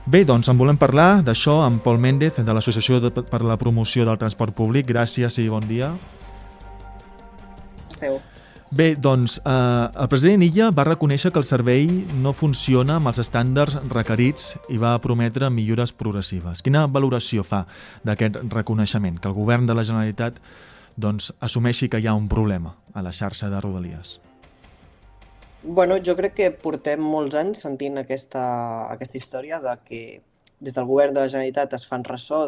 Bé, doncs en volem parlar d'això amb Pol Méndez, de l'Associació per la Promoció del Transport Públic. Gràcies i bon dia. Esteu. Bé, doncs el president Illa va reconèixer que el servei no funciona amb els estàndards requerits i va prometre millores progressives. Quina valoració fa d'aquest reconeixement? Que el govern de la Generalitat assumeixi que hi ha un problema a la xarxa de Rodalies. Bueno, jo crec que portem molts anys sentint aquesta història de que des del govern de la Generalitat es fan ressò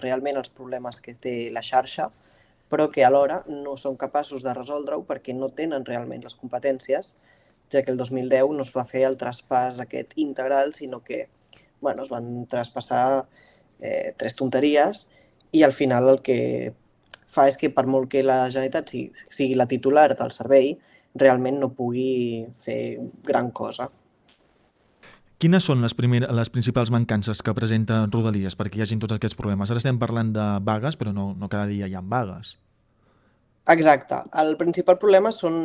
realment els problemes que té la xarxa, però que alhora no són capaços de resoldre-ho perquè no tenen realment les competències, ja que el 2010 no es va fer el traspàs aquest integral, sinó que es van traspassar tres tonteries i al final el que fa és que per molt que la Generalitat sigui la titular del servei, realment no pugui fer gran cosa. Quines són les principals mancances que presenta Rodalies perquè hi hagin tots aquests problemes? Ara estem parlant de vagues, però no cada dia hi ha vagues. Exacte. El principal problema són,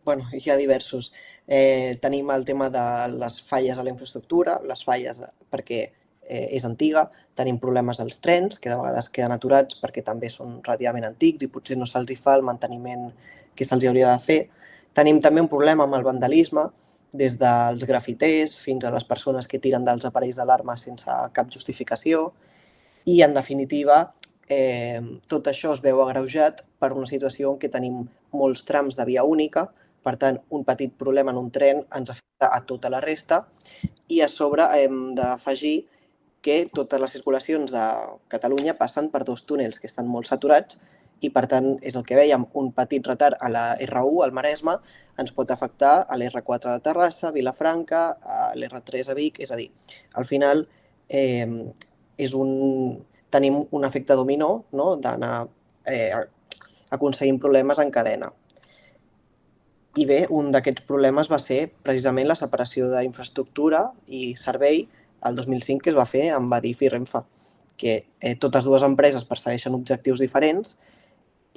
hi ha diversos. Tenim el tema de les falles a la infraestructura, les falles perquè és antiga, tenim problemes als trens, que de vegades queden aturats perquè també són relativament antics i potser no se'ls fa el manteniment que se'ls hauria de fer. Tenim també un problema amb el vandalisme, des dels grafiters fins a les persones que tiren dels aparells d'alarma sense cap justificació i, en definitiva, tot això es veu agreujat per una situació en què tenim molts trams de via única, per tant, un petit problema en un tren ens afecta a tota la resta i a sobre hem d'afegir que totes les circulacions de Catalunya passen per dos túnels que estan molt saturats i, per tant, és el que dèiem, un petit retard a la R1, al Maresme, ens pot afectar a l'R4 de Terrassa, a Vilafranca, a l'R3 a Vic, és a dir, al final tenim un efecte dominó, no?, d'anar aconseguint problemes en cadena. I bé, un d'aquests problemes va ser precisament la separació d'infraestructura i servei el 2005 que es va fer amb Adif i Renfe, que totes dues empreses persegueixen objectius diferents,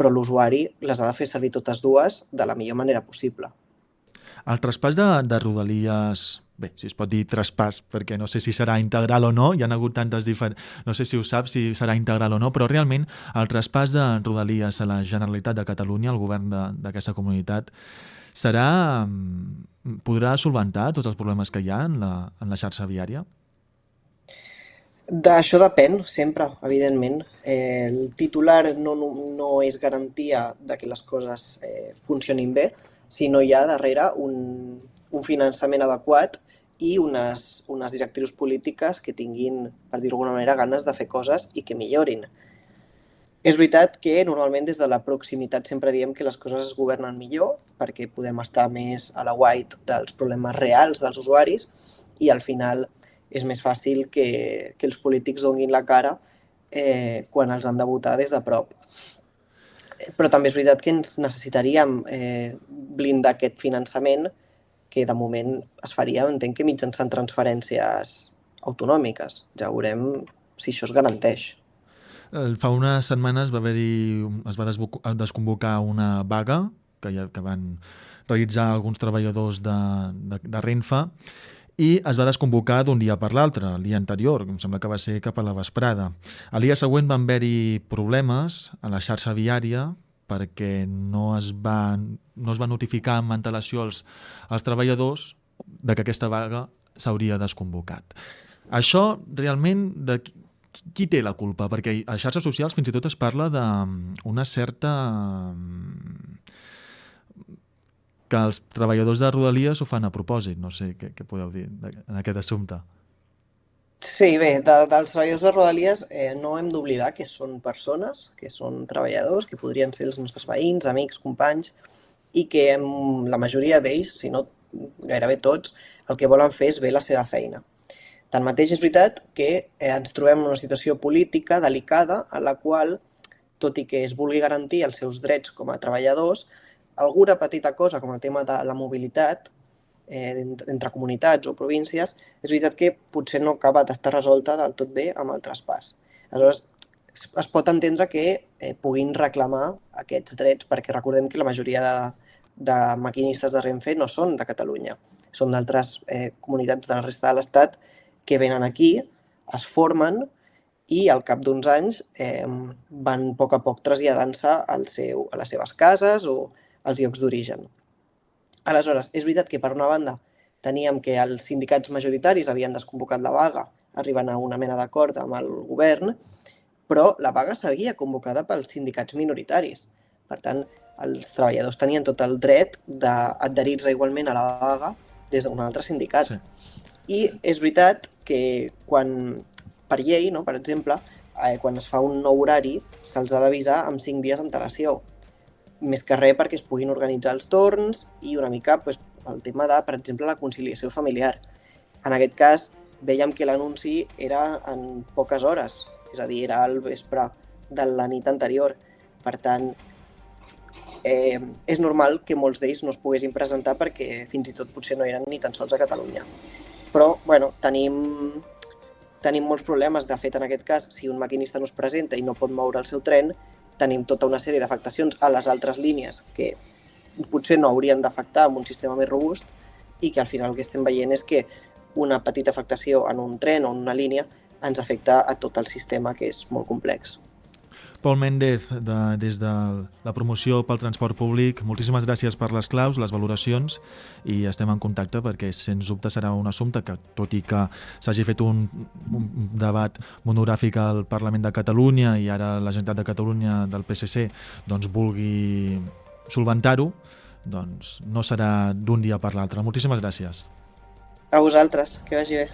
però l'usuari les ha de fer servir totes dues de la millor manera possible. El traspàs de Rodalies, bé, si es pot dir traspàs, perquè no sé si serà integral o no, hi ha hagut tantes no sé si ho saps, si serà integral o no, però realment el traspàs de Rodalies a la Generalitat de Catalunya, el govern d'aquesta comunitat, podrà solventar tots els problemes que hi ha en la xarxa viària? D'això depèn, sempre, evidentment. El titular no és garantia de que les coses funcionin bé, si no hi ha darrere un finançament adequat i unes directrius polítiques que tinguin, per dir-ho d'alguna manera, ganes de fer coses i que millorin. És veritat que normalment des de la proximitat sempre diem que les coses es governen millor perquè podem estar més a la white dels problemes reals dels usuaris i al final és més fàcil que els polítics donguin la cara quan els han de votar des de prop. Però també és veritat que ens necessitaríem blindar aquest finançament que de moment es faria, entenc que mitjançant transferències autonòmiques. Ja veurem si això es garanteix. Fa unes setmanes es va desconvocar una vaga que van realitzar alguns treballadors de Renfe i es va desconvocar d'un dia per l'altre, el dia anterior, em sembla que va ser cap a la vesprada. El dia següent van haver-hi problemes a la xarxa viària perquè no es va notificar amb antelació als treballadors de que aquesta vaga s'hauria desconvocat. Això realment qui té la culpa? Perquè a xarxes socials fins i tot es parla d'una certa que els treballadors de Rodalies ho fan a propòsit. No sé què podeu dir en aquest assumpte. Sí, bé, dels treballadors de Rodalies no hem d'oblidar que són persones, que són treballadors, que podrien ser els nostres veïns, amics, companys, i que la majoria d'ells, si no gairebé tots, el que volen fer és bé la seva feina. Tanmateix és veritat que ens trobem en una situació política delicada en la qual, tot i que es vulgui garantir els seus drets com a treballadors, alguna petita cosa com el tema de la mobilitat entre comunitats o províncies, és veritat que potser no acaba d'estar resolta del tot bé amb el traspàs. Aleshores, es pot entendre que puguin reclamar aquests drets, perquè recordem que la majoria de maquinistes de Renfe no són de Catalunya, són d'altres comunitats de la resta de l'Estat que venen aquí, es formen i al cap d'uns anys van a poc traslladant-se a les seves cases o als llocs d'origen. Aleshores, és veritat que per una banda teníem que els sindicats majoritaris havien desconvocat la vaga, arribant a una mena d'acord amb el govern, però la vaga seguia convocada pels sindicats minoritaris. Per tant, els treballadors tenien tot el dret d'adherir-se igualment a la vaga des d'un altre sindicat. Sí. I és veritat que per llei, no, per exemple, quan es fa un nou horari, se'ls ha d'avisar amb 5 dies d'antelació. Més que res perquè es puguin organitzar els torns i una mica el tema de, per exemple, la conciliació familiar. En aquest cas, vèiem que l'anunci era en poques hores, és a dir, era al vespre de la nit anterior. Per tant, és normal que molts d'ells no es poguessin presentar perquè fins i tot potser no eren ni tan sols a Catalunya. Però, bueno, tenim molts problemes. De fet, en aquest cas, si un maquinista no es presenta i no pot moure el seu tren, tenim tota una sèrie d'afectacions a les altres línies que potser no haurien d'afectar amb un sistema més robust i que al final el que estem veient és que una petita afectació en un tren o en una línia ens afecta a tot el sistema, que és molt complex. Pol Méndez, des de la promoció pel transport públic, moltíssimes gràcies per les claus, les valoracions, i estem en contacte perquè sens dubte serà un assumpte que, tot i que s'hagi fet un debat monogràfic al Parlament de Catalunya i ara la Generalitat de Catalunya del PSC doncs vulgui solventar-ho, doncs no serà d'un dia per l'altre. Moltíssimes gràcies. A vosaltres, que vagi bé.